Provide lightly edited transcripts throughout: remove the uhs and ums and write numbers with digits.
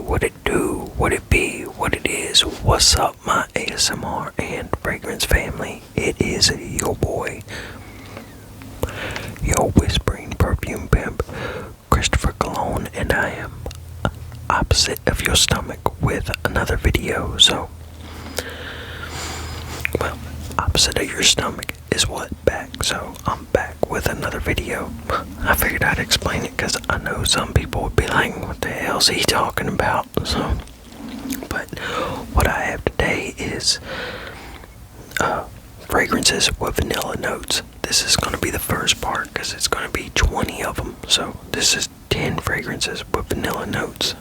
what it do, what it be, what it is. What's up, my ASMR and fragrance family? It is your boy, your whispering perfume pimp, Christopher Cologne, and I am opposite of your stomach with another video. So, well, opposite of your stomach is what? Back. So I'm back with another video. I figured I'd explain it because I know some people would be like, what the hell's he talking about? So, but what I have today is fragrances with vanilla notes. This is going to be the first part because it's going to be 20 of them. So this is 10 fragrances with vanilla notes.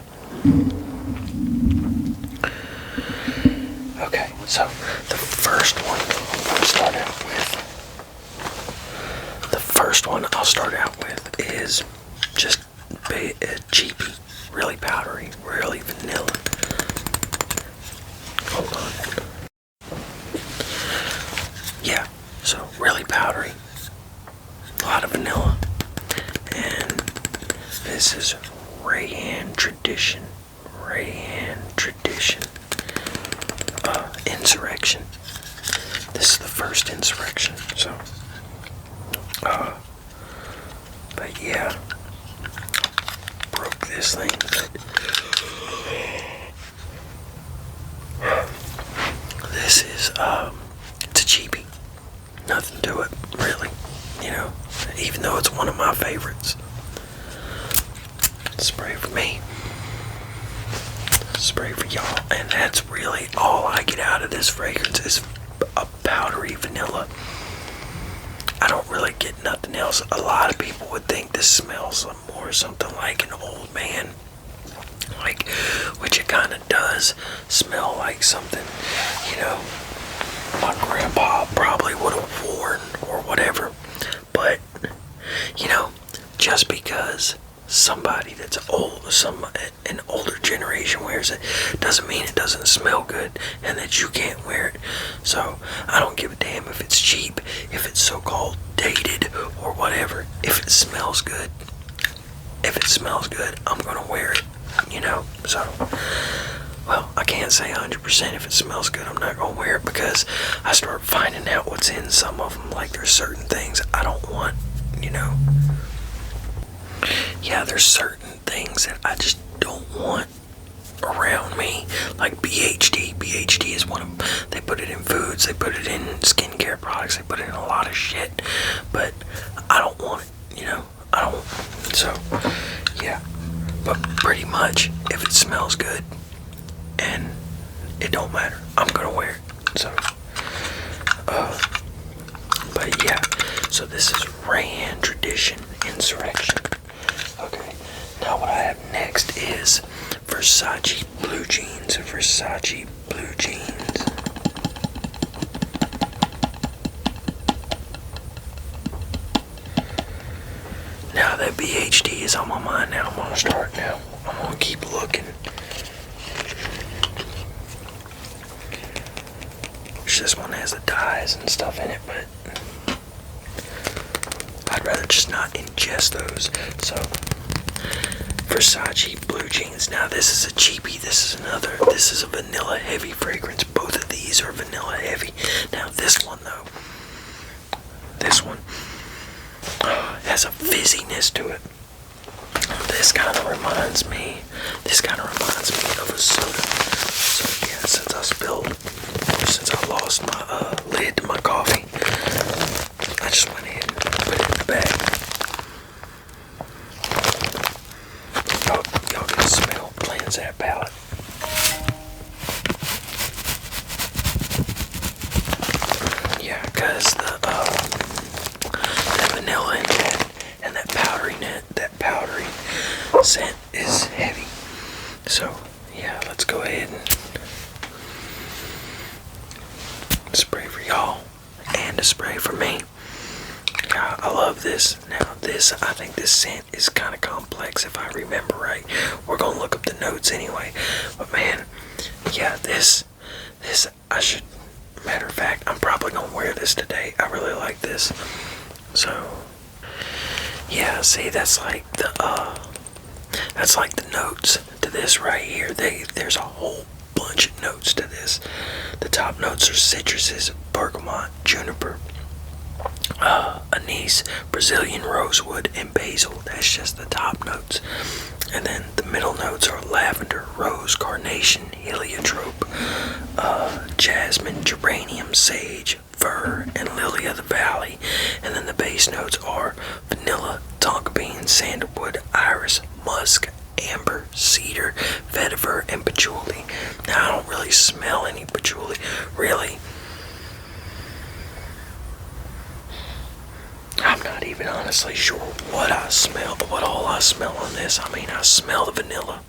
Okay, so the first one I'll start out with is just cheapy, really powdery, really vanilla. Hold on. Yeah, so really powdery, a lot of vanilla, and this is Rayan Tradition. Insurrection. This is the first Insurrection, so but yeah, broke this thing, this is it's a cheapie, nothing to it really, you know, even though it's one of my favorites. Spray for me, spray for y'all, and that's really all I get out of this fragrance is a powdery vanilla. I don't really get nothing else. A lot of people would think this smells more something like an old man, like, which it kind of does smell like something, you know, my grandpa probably would have worn or whatever. But, you know, just because somebody that's old, an older generation wears it, doesn't mean it doesn't smell good and that you can't wear it. So I don't give a damn if it's cheap, if it's so-called dated or whatever. If it smells good, I'm gonna wear it, you know. So, well, I can't say 100% if it smells good I'm not gonna wear it, because I start finding out what's in some of them. Like, there's certain things I don't want, you know. Yeah, there's certain things that I just don't want around me, like BHD. BHD is one of them. They put it in foods, they put it in skincare products, they put it in a lot of shit, but I don't want it, you know. I don't. So, yeah, but pretty much if it smells good and it don't matter, I'm gonna wear it. So, but yeah, so this is Rayan Tradition Insurrection. Okay, now what I have next is Versace Blue Jeans. Versace Blue Jeans. Now that BHD is on my mind now, I'm gonna start now. I'm gonna keep looking. Which this one has the dyes and stuff in it, but I'd rather just not ingest those. So, Versace Blue Jeans. Now this is a cheapie. This is a vanilla heavy fragrance. Both of these are vanilla heavy. Now this one though, has a fizziness to it. This kind of reminds me of a soda. So yeah, since I lost my lid to my coffee, I just went ahead and put it in the bag. Y'all can smell, cleanse that palate. Yeah, because the vanilla in that and that powdery scent is heavy. So yeah, let's go ahead and spray for y'all and a spray for me. Yeah, I love this. Now I think this scent is kind of complex if I remember right. We're gonna look up the notes anyway. But man, yeah, this I should, matter of fact, I'm probably gonna wear this today. I really like this. So yeah, see, that's like the notes to this right here. There's a whole bunch of notes to this. The top notes are citruses, bergamot, juniper, anise, Brazilian rosewood, and basil. That's just the top notes. And then the middle notes are lavender, rose, carnation, heliotrope, jasmine, geranium, sage, fir, and lily of the valley. And then the base notes are vanilla, tonka bean, sandalwood, iris, musk, amber, cedar, vetiver, and patchouli. Now, I don't really smell any patchouli, really. I'm not even honestly sure what all I smell on this. I mean, I smell the vanilla.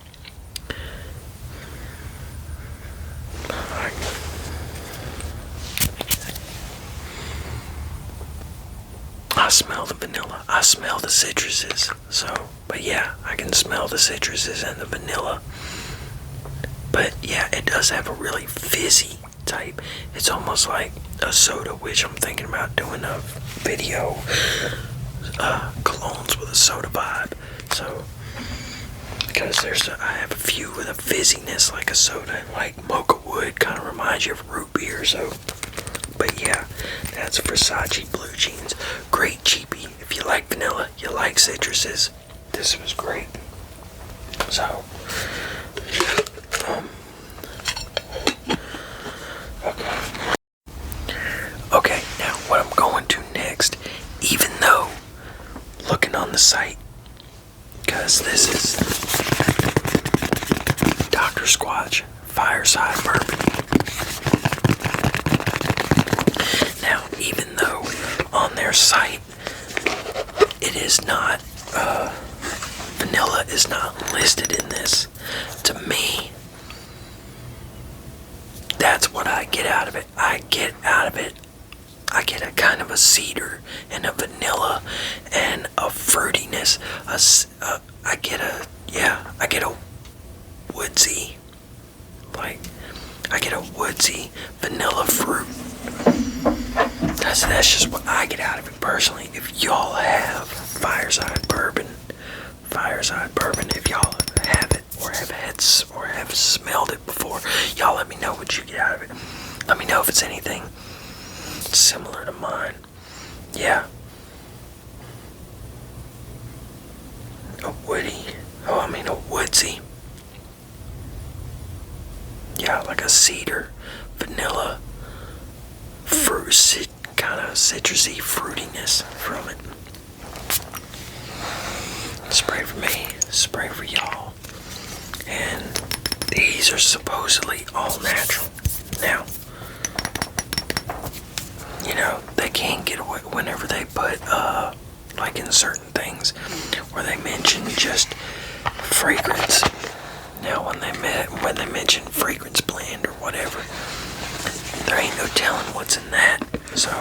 I smell the vanilla. I smell the citruses. So, but yeah, I can smell the citruses and the vanilla. But yeah, it does have a really fizzy type. It's almost like a soda, which I'm thinking about doing a video, colognes with a soda vibe. So, because I have a few with a fizziness like a soda, like mocha wood, kind of reminds you of root beer. So, but yeah, that's Versace Blue Jeans. Great cheapie. If you like vanilla, you like citruses, this was great. So, okay, now what I'm going to next, even though looking on the site, because this is Dr. Squatch Fireside Bourbon. Now, even though on their site it is not, vanilla is not listed in this, to me, that's what I get out of it. I get a kind of a cedar and a vanilla and a fruitiness. I get a woodsy, vanilla fruit. That's just what I get out of it personally. If y'all have Fireside Bourbon, if y'all have it or have smelled it before, y'all let me know what you get out of it. Let me know if it's anything similar to mine. Yeah. A woodsy. Yeah, like a cedar, vanilla, fruit, kind of citrusy fruitiness from it. Spray for me, spray for y'all. And these are supposedly all natural. Now, you know, they can get away whenever they put, like in certain things, where they mention just fragrance. Now, when they mention fragrance blend or whatever, there ain't no telling what's in that. So,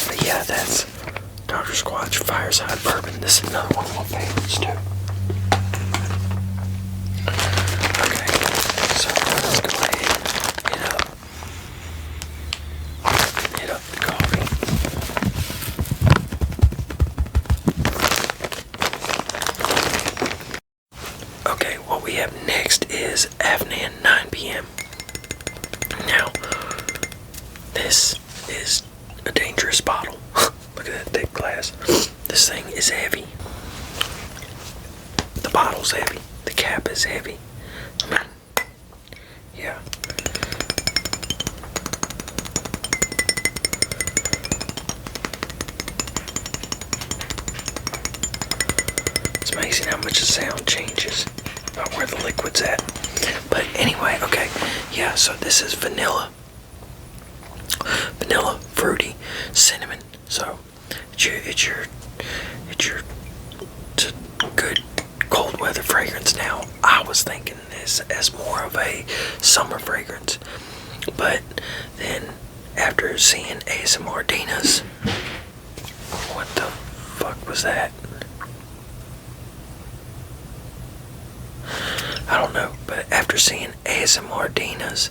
but yeah, that's Dr. Squatch Fireside Bourbon. This is another one of my favorites too. Okay, so let's go ahead and hit up the coffee. Okay, what we have next is Afnan 9 p.m. Now, this is a dangerous bottle. Look at that thick glass. This thing is heavy. The bottle's heavy. The cap is heavy. I mean, yeah. It's amazing how much the sound changes about where the liquid's at. But anyway, okay. Yeah, so this is vanilla. Vanilla, fruity, cinnamon. So it's your good cold weather fragrance. Now, I was thinking this as more of a summer fragrance, but then after seeing ASMR Dina's, what the fuck was that? I don't know, but after seeing ASMR Dina's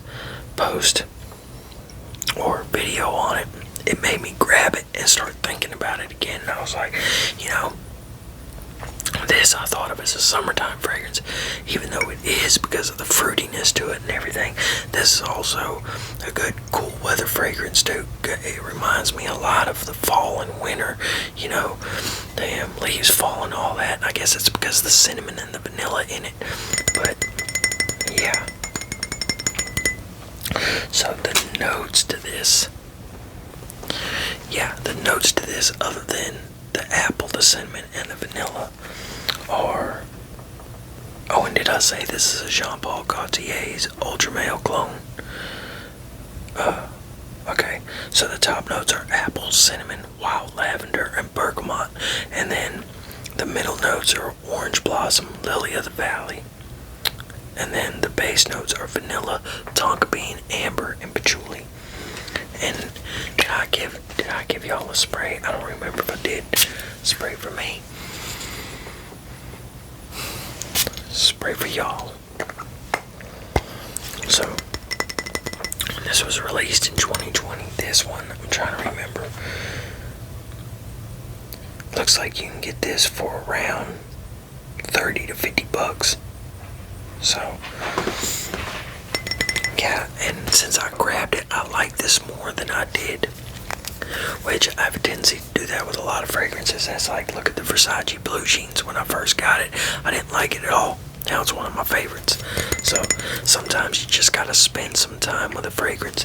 post or video on it, it made me grab it and start thinking about it again. And I was like, you know, this I thought of as a summertime fragrance, even though it is because of the fruitiness to it and everything. This is also a good cool weather fragrance too. It reminds me a lot of the fall and winter, you know, the leaves falling, all that. I guess it's because of the cinnamon and the vanilla in it, but yeah. So the notes to this, other than the apple, the cinnamon, and the vanilla, are, oh, and did I say this is a Jean Paul Gaultier's Ultra Male Cologne? Okay, so the top notes are apple, cinnamon, wild lavender, and bergamot, and then the middle notes are orange blossom, lily of the valley, and then the base notes are vanilla, tonka bean, amber, and patchouli. And did I give y'all a spray? I don't remember if I did. Spray for me. Spray for y'all. So this was released in 2020. This one, I'm trying to remember. Looks like you can get this for around 30 to 50 bucks. So yeah, and since I grabbed it, I like this more than I did, which I have a tendency to do that with a lot of fragrances. That's like, look at the Versace Blue Jeans. When I first got it, I didn't like it at all. Now it's one of my favorites. So sometimes you just gotta spend some time with a fragrance.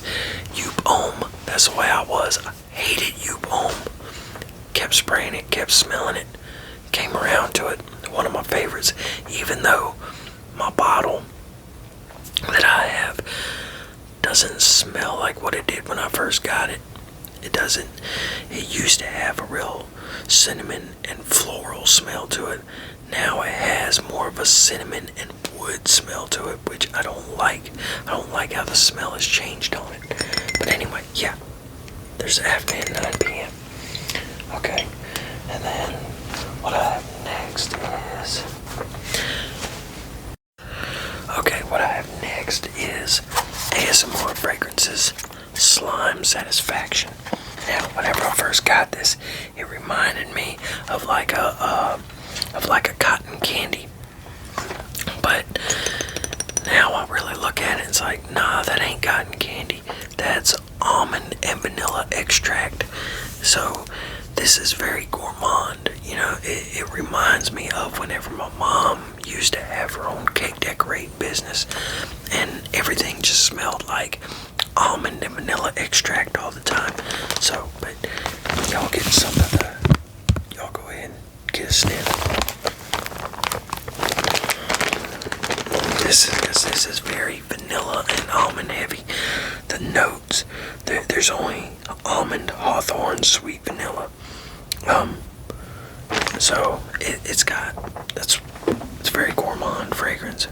Youp Homme, that's the way I was. I hated Youp Homme. Kept spraying it, kept smelling it, came around to it. One of my favorites, even though my bottle that I have doesn't smell like what it did when I first got it. It doesn't. It used to have a real cinnamon and floral smell to it. Now it has more of a cinnamon and wood smell to it, which I don't like. I don't like how the smell has changed on it. But anyway, yeah. There's Afternoon 9 p.m. Okay. And then what I have next is... ASMR fragrances, Slime Satisfaction. Now, whenever I first got this, it reminded me of like a cotton candy. But now I really look at it, it's like, nah, that ain't cotton candy. That's almond and vanilla extract. So this is very gourmand. You know, it reminds me of whenever my mom used to have her own cake decorating business, and everything just smelled like almond and vanilla extract all the time. So, but y'all get some of the, y'all go ahead and get a sniff. This is very vanilla and almond heavy. The notes, there's only almond, hawthorn, sweet vanilla. So it's very gourmand fragrance.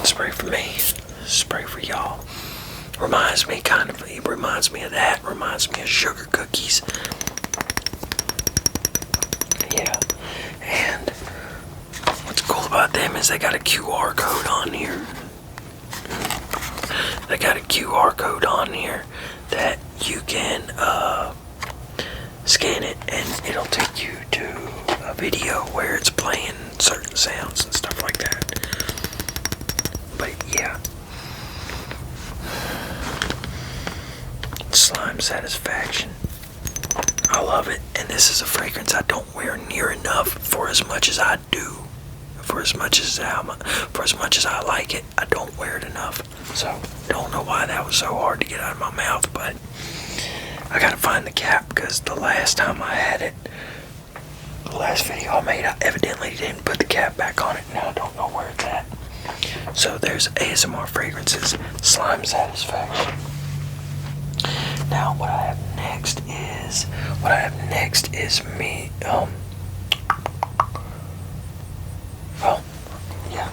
Spray for me, spray for y'all. It reminds me of that, reminds me of sugar cookies. Yeah, and what's cool about them is they got a QR code on here. They got a QR code on here that you can scan it, and it'll take you to a video where it's playing certain sounds and stuff like that. But yeah, Slime Satisfaction, I love it. And this is a fragrance I don't wear near enough for as much as I do. For as much as I like it, I don't wear it enough. So don't know why that was so hard to get out of my mouth, but I gotta find the cap, because the last time I had it, the last video I made, I evidently didn't put the cap back on it. Now I don't know where it's at. So there's ASMR fragrances, Slime Satisfaction. Now what I have next is me, well, yeah,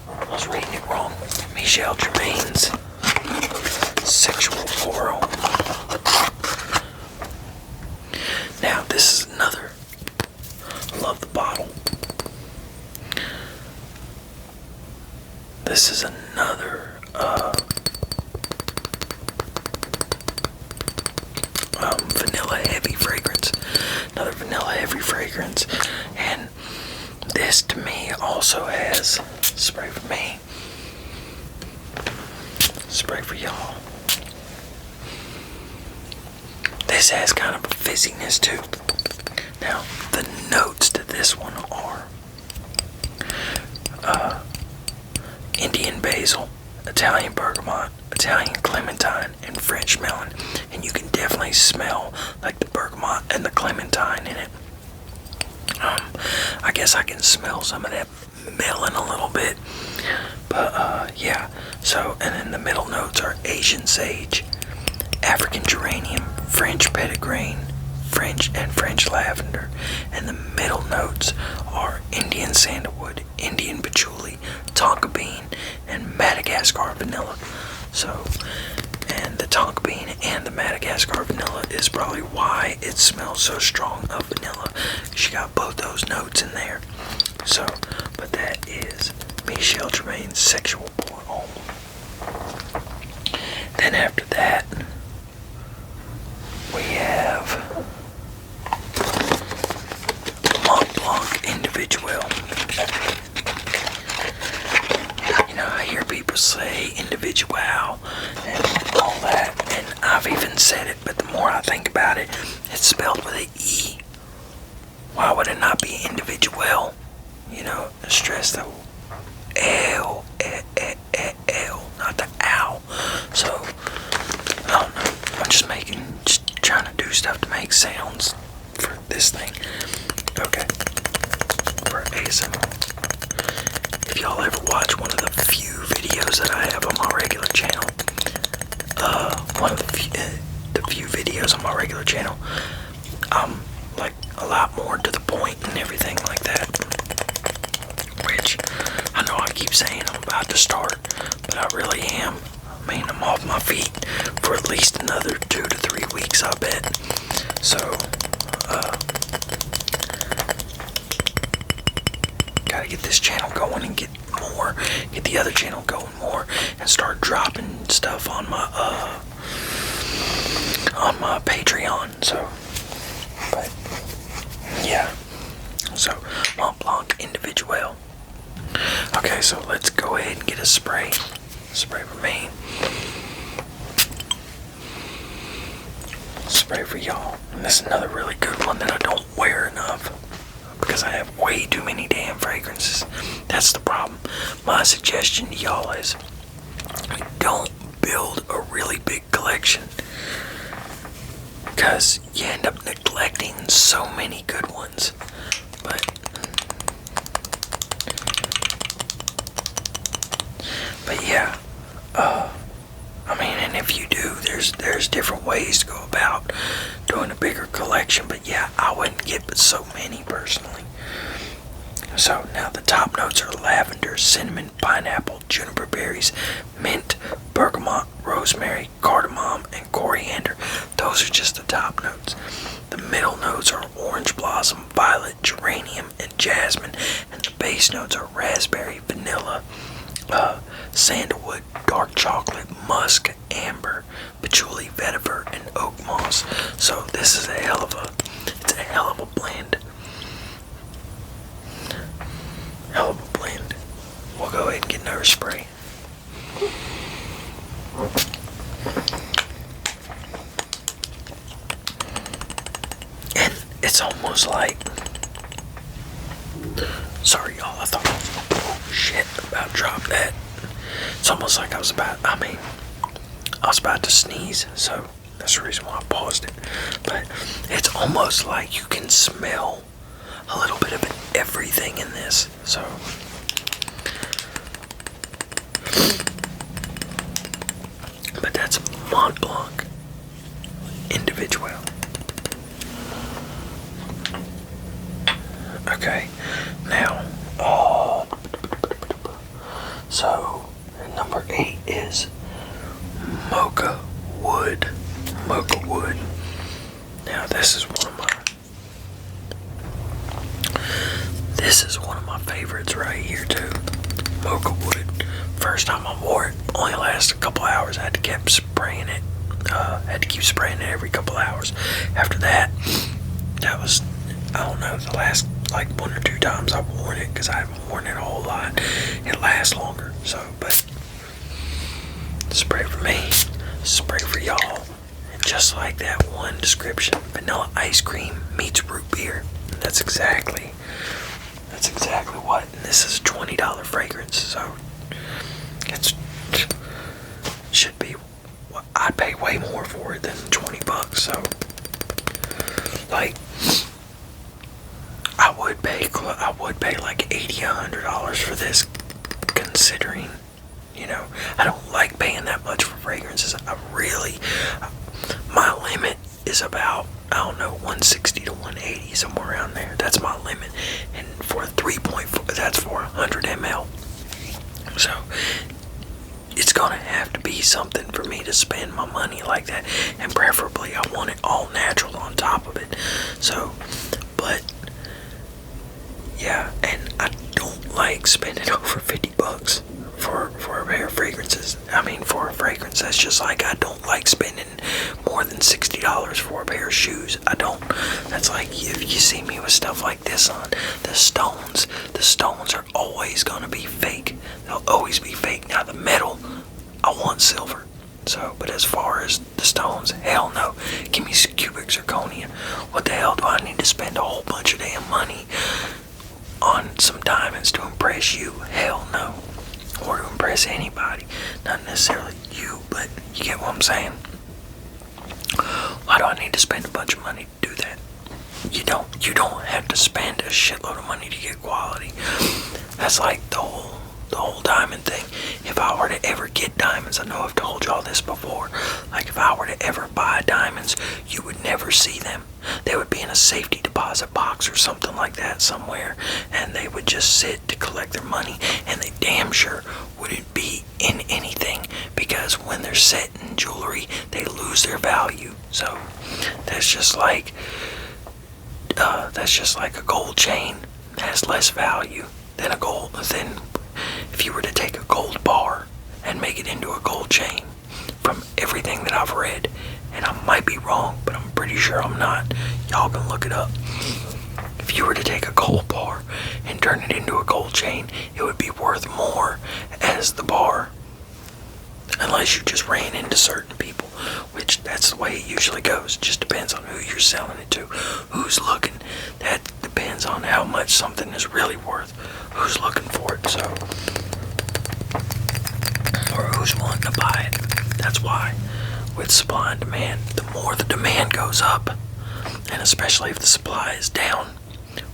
I was reading it wrong. Michel Germain's Sexual Floral. Now this is another, I love the bottle. This is another vanilla heavy fragrance. Another vanilla heavy fragrance. And this to me also has spray for me, spray for y'all. This has kind of a fizziness too. Now, the notes to this one are Indian basil, Italian bergamot, Italian clementine, and French melon. And you can definitely smell like the bergamot and the clementine in it. I guess I can smell some of that melon a little bit. But yeah. So, and then the middle notes are Asian sage, African geranium, French petitgrain, French lavender, and the middle notes are Indian sandalwood, Indian patchouli, tonka bean, and Madagascar vanilla. So, and the tonka bean and the Madagascar vanilla is probably why it smells so strong of vanilla. She got both those notes in there. So, but that is Michel Germain's Sexual Pour Homme. Then after that, we have Mont Blanc Individuel. You know, I hear people say Individual and all that, and I've even said it, but the more I think about it, it's spelled with an E. Why would it not be Individual? You know, stress the L, not the ow. So, I don't know. I'm just trying to do stuff to make sounds for this thing. Okay. For ASMR. If y'all ever watch one of the few videos that I have on my regular channel, one of the few videos on my regular channel, I'm like a lot more to the point and everything like that. Which I know I keep saying I'm about to start, but I really am. I mean, I'm off my feet for at least another 2 to 3 weeks, I bet. So, gotta get this channel going and get the other channel going more, and start dropping stuff on my Patreon. So, but yeah. So, Mont Blanc Individuel. Okay, so let's go ahead and get a spray. Spray for me. Spray for y'all. And this is another really good one that I don't wear enough, because I have way too many damn fragrances. That's the problem. My suggestion to y'all is don't build a really big collection, because you end up neglecting so many good ones. But yeah, I mean, and if you do, there's different ways to go about doing a bigger collection. But yeah, I wouldn't get so many personally. So now the top notes are lavender, cinnamon, pineapple, juniper berries, mint, bergamot, rosemary, cardamom, and coriander. Those are just the top notes. The middle notes are orange blossom, violet, geranium, and jasmine. And the base notes are raspberry, vanilla, sandalwood, dark chocolate, musk, amber, patchouli, vetiver, and oak moss. So this is a hell of a blend. Hell of a blend. We'll go ahead and get another spray. And it's almost like, sorry y'all, I thought shit about to drop that. It's almost like I was about to sneeze, so that's the reason why I paused it. But it's almost like you can smell a little bit of everything in this. So but that's Mont Blanc Individual. Okay, now so number 8 is Mocha Wood. Now this is one of my favorites right here too. Mocha Wood. First time I wore it only lasted a couple hours. I had to keep spraying it. Every couple hours. After that, I I don't know, the last like 1 or 2 times I've worn it, because I haven't worn it a whole lot, it lasts longer. So, but spray for me, spray for y'all. And just like that one description, vanilla ice cream meets root beer. That's exactly what. And this is a $20 fragrance, so it's should be. I'd pay way more for it than $20. So, like, I would pay like $80, $100 for this, considering, I don't like paying that much for fragrances. My limit is about, I don't know, 160 to 180, somewhere around there. That's my limit. And for 3.4, that's for 100 ml. So, it's gonna have to be something for me to spend my money like that. And preferably, I want it all natural on top of it. So, but, yeah, and I don't like spending over $50 for a pair of fragrances. I mean, for a fragrance, that's just like, I don't like spending more than $60 for a pair of shoes. I don't. That's like, if you see me with stuff like this on, the stones are always gonna be fake. They'll always be fake. Now the metal, I want silver. So, but as far as the stones, hell no. Give me cubic zirconia. What the hell do I need to spend a whole bunch of damn money on some diamonds to impress you? Hell no. Or to impress anybody. Not necessarily you, but you get what I'm saying. Why do I need to spend a bunch of money to do that? You don't have to spend a shitload of money to get quality. That's like the whole diamond thing. If I were to ever get diamonds, I know I've told y'all this before, like if I were to ever buy diamonds, you would never see them. They would be in a safety deposit box or something like that somewhere, and they would just sit to collect their money, and they damn sure wouldn't be in anything, because when they're set in jewelry, they lose their value. So that's just like a gold chain has less value than if you were to take a gold bar and make it into a gold chain. From everything that I've read, and I might be wrong, but I'm pretty sure I'm not. Y'all can look it up. If you were to take a gold bar and turn it into a gold chain, it would be worth more as the bar, unless you just ran into certain people, which that's the way it usually goes. It just depends on who you're selling it to, who's looking. That depends on how much something is really worth, who's looking for it, so, or who's wanting to buy it. That's why with supply and demand, the more the demand goes up, and especially if the supply is down,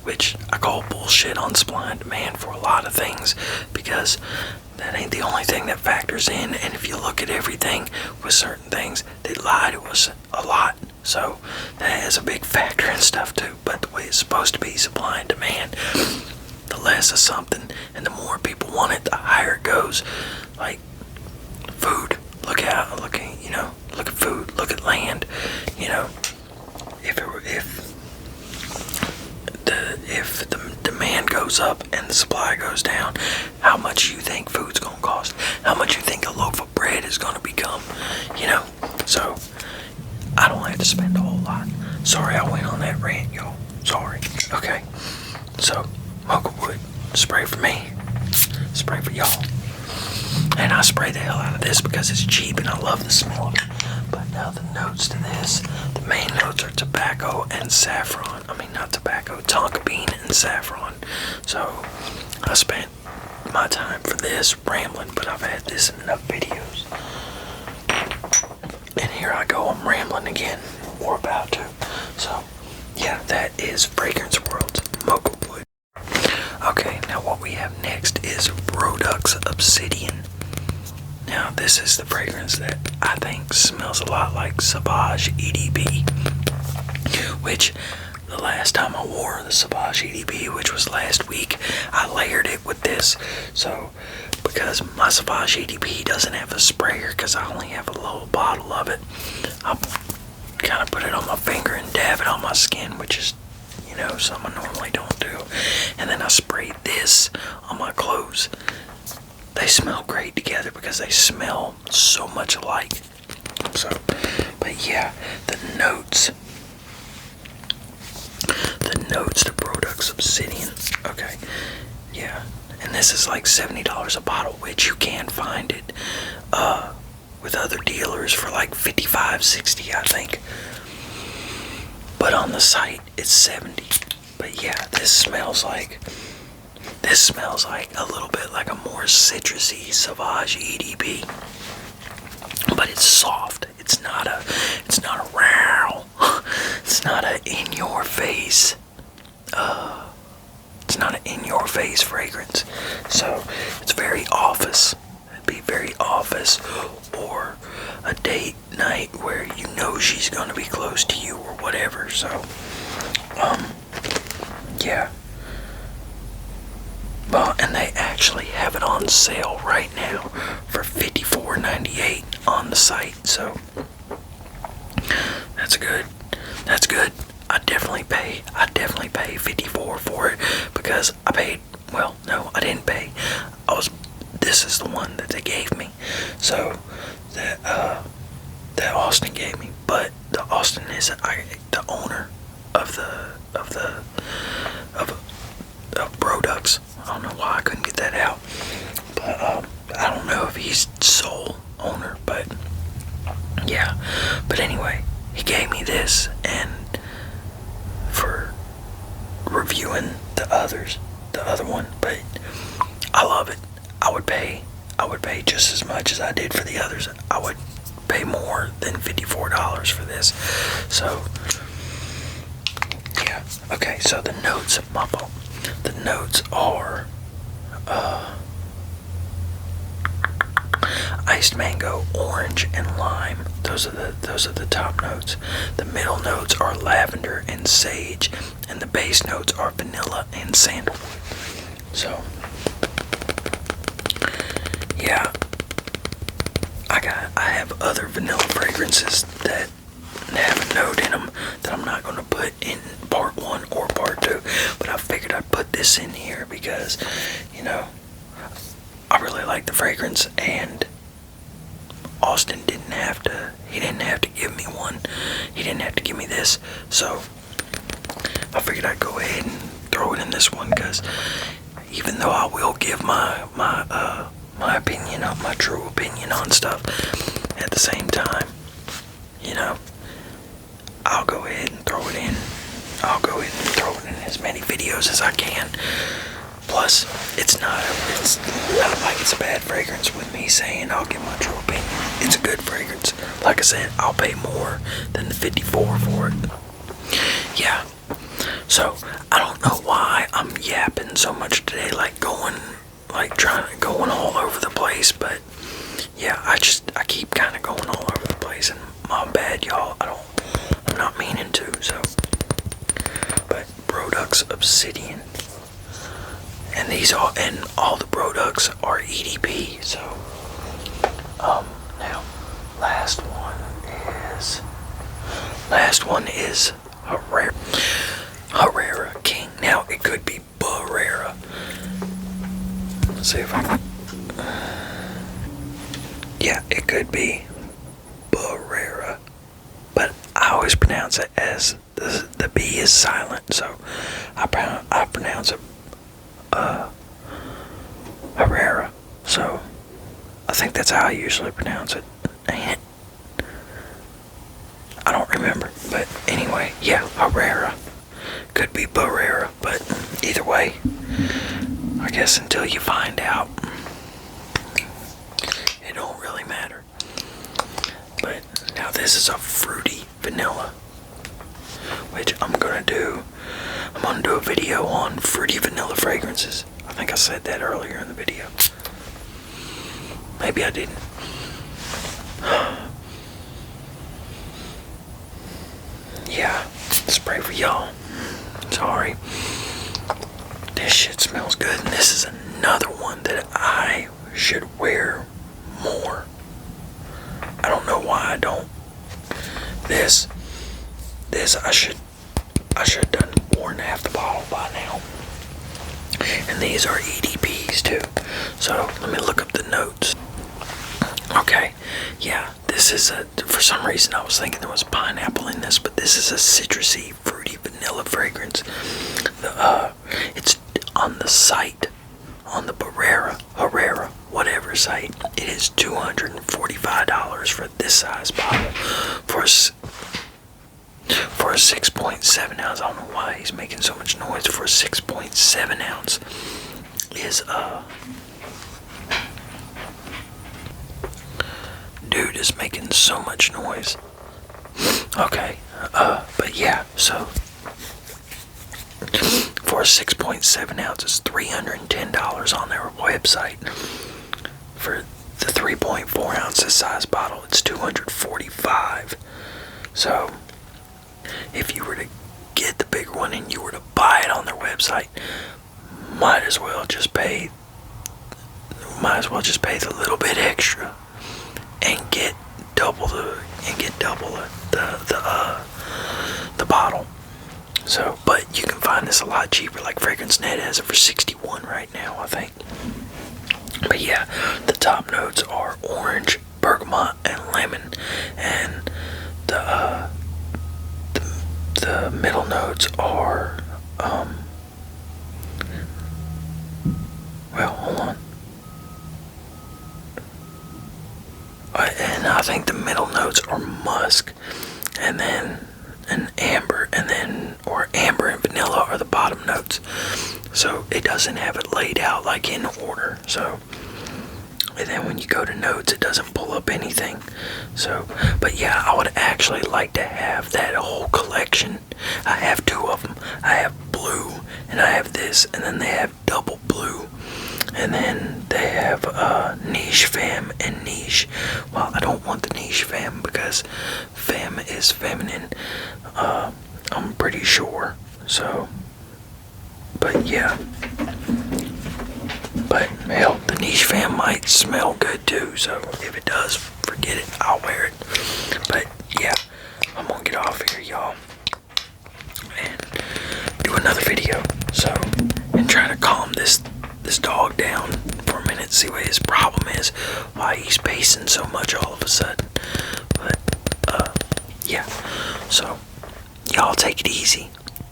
which I call bullshit on supply and demand for a lot of things, because that ain't the only thing that factors in. And if you look at everything with certain things, they lie to us a lot. So that has a big factor in stuff too. But the way it's supposed to be, supply and demand, the less of something and the more people want it, the higher it goes. Like food, look at food, look at land. If the demand goes up and the supply goes down, how much you think food's gonna cost? How much you think a loaf of bread is gonna become? So I don't have to spend a whole lot. Sorry I went on that rant, y'all. Sorry. Okay. So mocha wood, spray for me, spray for y'all. And I spray the hell out of this because it's cheap and I love the smell of it. But now the notes to this, the main notes are tobacco and saffron. I mean, not tobacco, tonka bean and saffron. So I spent my time for this rambling, but I've had this in enough videos. And here I go, I'm rambling again, or about to. So yeah, that is Fragrance World's Mocha Wood. Okay, now what we have next is Rodux Obsidian. Now this is the fragrance that I think smells a lot like Sauvage EDP, which the last time I wore the Sauvage EDP, which was last week, I layered it with this. So because my Sauvage EDP doesn't have a sprayer, because I only have a little bottle of it, I'll kind of put it on my finger and dab it on my skin, which is something I normally don't do. And then I spray this on my clothes. They smell great together because they smell so much alike. So, but yeah, the notes, the Products Obsidian. Okay, yeah, and this is like $70 a bottle, which you can find it with other dealers for like 55, 60, I think. But on the site, it's 70. But yeah, this smells like a little bit like a more citrusy Sauvage EDP. But it's soft. It's not a row. It's not a in your face. It's not an in your face fragrance. So it's very office. It'd be very office, or a date night where you know she's gonna be close to you or whatever. So yeah. Well, and they actually have it on sale right now for $54.98 on the site. So that's good. That's good. I definitely pay $54 for it, because I paid. Well, no, I didn't pay. This is the one that they gave me. So that Austin gave me, but the Austin is the owner of Products. I don't know why I couldn't get that out, but I don't know if he's sole owner, but yeah. But anyway, he gave me this, and for reviewing the other one, but I love it. I would pay just as much as I did for the others. I would pay more than $54 for this. So yeah. Okay, so the notes of my fault. The notes are iced mango, orange, and lime. Those are the top notes. The middle notes are lavender and sage, and the base notes are vanilla and sandalwood. So yeah, I have other vanilla fragrances that have a note in them that I'm not going to put in part 1 or part 2, but I figured I'd put this in here because, you know, I really like the fragrance, and Austin didn't have to give me one. He didn't have to give me this, so I figured I'd go ahead and throw it in this one, because even though I will give my opinion, my true opinion on stuff, at the same time, you know, I'll go ahead and throw it in. I'll go ahead and throw it in as many videos as I can. Plus, it's not like it's a bad fragrance with me saying I'll give my true opinion. It's a good fragrance. Like I said, I'll pay more than the $54 for it. Yeah. So, I don't know why I'm yapping so much today, going all over the place, but yeah, I keep kind of going all over the place, and my bad, y'all. I'm not meaning to, so. But Products Obsidian, and all the products are EDP. So now last one is Herrera King. Now it could be Barrera. Let's see if I can. Yeah, it could be Barrera, but I always pronounce it as the B is silent, so I pronounce it Herrera. So I think that's how I usually pronounce it. Ain't it? I don't remember, but anyway, yeah, Herrera. Could be Barrera, but either way, I guess until you find out, it don't really matter. But now this is a fruity vanilla, which I'm gonna do a video on fruity vanilla fragrances. I think I said that earlier in the video. Maybe I didn't. Yeah, spray for y'all. Sorry. This shit smells good, and this is another one that I should wear more. I don't know why I don't. This I should have done worn half the bottle by now. And these are EDPs too. So let me look up the notes. Okay, yeah, this is for some reason I was thinking there was pineapple in this, but this is a citrusy, fruity vanilla. vanilla fragrance. It's on the site, on the Herrera, whatever site. It is $245 for this size bottle for a 6.7 ounce. I don't know why he's making so much noise. For a 6.7 ounce is dude is making so much noise. Okay, but yeah, so for a 6.7 ounce, it's $310 on their website. For the 3.4 ounces size bottle, it's $245. So if you were to get the bigger one and you were to buy it on their website, might as well just pay the little bit extra and get double the bottle. So, but you can find this a lot cheaper. Like Fragrance Net has it for $61 right now, I think. But yeah, the top notes are orange, bergamot, and lemon, and the middle notes are well, hold on. And I think the middle notes are musk, and then an amber, or amber and vanilla are the bottom notes. So it doesn't have it laid out like in order. So, and then when you go to notes, it doesn't pull up anything. So, but yeah, I would actually like to have that whole collection. I have two of them. I have blue, and I have this, and then they have double blue. And then they have niche femme and niche. Well, I don't want the niche femme because femme is feminine. I'm pretty sure. So, but yeah. But hell, the niche femme might smell good too. So if it does, forget it. I'll wear it. But yeah, I'm gonna get off here, y'all, and do another video. So, and try to calm this dog down for a minute, see what his problem is, why he's pacing so much all of a sudden. But yeah, so y'all take it easy,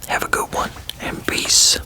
have a good one, and peace.